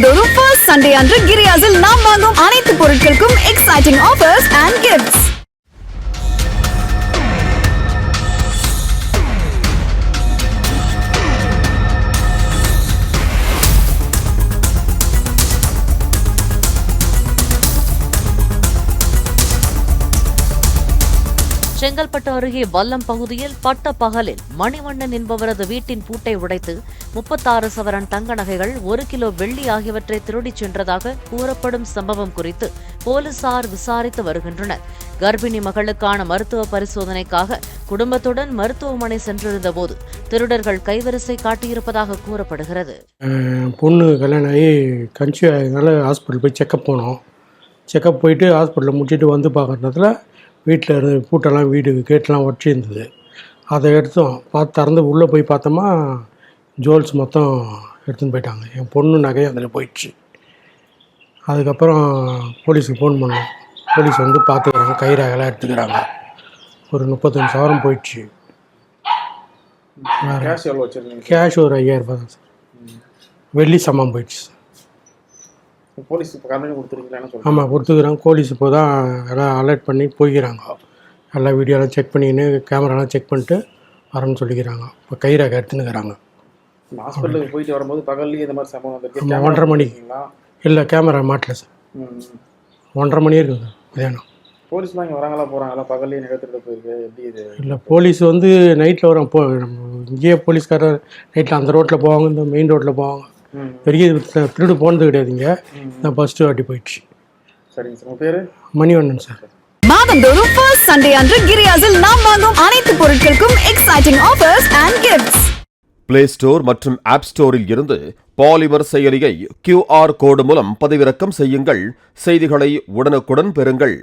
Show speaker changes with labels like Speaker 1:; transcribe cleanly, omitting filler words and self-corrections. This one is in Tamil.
Speaker 1: மாதந்தோறும் ஃபர்ஸ்ட் சண்டே அன்று கிரியாஸில் நாம் வாங்கும் அனைத்து பொருட்களுக்கும் exciting offers and gifts.
Speaker 2: Chengalpattu அருகே வல்லம் பகுதியில் பட்ட பகலில் மணிவண்ணன் என்பவரது வீட்டின் பூட்டை உடைத்து 36 சவரன் தங்க நகைகள் 1 கிலோ வெள்ளி ஆகியவற்றை திருடிச் சென்றதாக கூறப்படும் சம்பவம் குறித்து போலீசார் விசாரித்து வருகின்றனர். கர்ப்பிணி மகளுக்கான மருத்துவ பரிசோதனைக்காக குடும்பத்துடன் மருத்துவமனை சென்றிருந்த போது திருடர்கள் கைவரிசை காட்டியிருப்பதாக கூறப்படுகிறது.
Speaker 3: பொண்ணு கல்யாணம் ஆகி கன்சீவ் ஆகினால ஹாஸ்பிட்டல் போய் செக்கப் போனோம். செக்கப் போயிட்டு ஹாஸ்பிட்டலில் முடிச்சுட்டு வந்து பார்க்குறதுல வீட்டில் இருந்து பூட்டெல்லாம் வீடு கேட்டெலாம் ஒட்டி இருந்தது. அதை எடுத்தோம் திறந்து உள்ளே போய் பார்த்தோமா ஜுவல்ஸ் மொத்தம் எடுத்துன்னு போயிட்டாங்க. என் பொண்ணு நகை அதில் போயிடுச்சு. அதுக்கப்புறம் போலீஸுக்கு ஃபோன் பண்ணோம். போலீஸ் வந்து பார்த்துக்கிறாங்க, கை ரகலாம் எடுத்துக்கிறாங்க. ஒரு 35 சவரம் போயிடுச்சு. கேஷ் ஒரு 5000 ரூபாய் தான் சார். வெள்ளி சம்பவம் போயிடுச்சு சார்.
Speaker 4: போலீஸ் கொடுத்துருக்கீங்களா?
Speaker 3: ஆமாம் கொடுத்துக்கிறாங்க. போலீஸ் இப்போ தான் எல்லாம் அலர்ட் பண்ணி போய்க்கிறாங்க. எல்லா வீடியோலாம் செக் பண்ணிக்கின்னு கேமராலாம் செக் பண்ணிட்டு வரேன்னு சொல்லிக்கிறாங்க. இப்போ கை ரேகை எடுத்துன்னுக்கிறாங்க.
Speaker 4: ஹாஸ்பிட்டலுக்கு போயிட்டு வரும்போது பகல்லையும் இந்த மாதிரி சம்பவம்
Speaker 3: 1:30 மணிக்கு இல்லை கேமரா மாட்டல சார். 1:30 மணி இருக்குது சார் மதியானம்.
Speaker 4: போலீஸ்லாம் இங்கே வராங்களா போகிறாங்களா? பகல்லையும் நிகழ்த்திட்டு போயிருக்கு எப்படி இது?
Speaker 3: இல்லை போலீஸ் வந்து நைட்டில் வரோம். இங்கேயே போலீஸ்காரர் நைட்டில் அந்த ரோட்டில் போவாங்க, இந்த மெயின் ரோட்டில் போவாங்க. பெரிய திருடு போனது கிடையாதுங்க. நான் ஃபர்ஸ்ட்டு வாட்டி போயிடுச்சு.
Speaker 4: சரிங்க சார். உங்கள் பேர்?
Speaker 3: மணிவண்ணன் சார்.
Speaker 1: மாதந்தோறும் ஃபர்ஸ்ட் சண்டே அன்று கிரியாஸில் நாம் வாங்கும் அனைத்து பொருட்களுக்கும் exciting offers and gifts.
Speaker 5: Play store மற்றும் ஆப் ஸ்டோரில் இருந்து பாலிமர் செயலியை QR கோடு மூலம் பதிவிறக்கம் செய்யுங்கள். செய்திகளை உடனுக்குடன் பெறுங்கள்.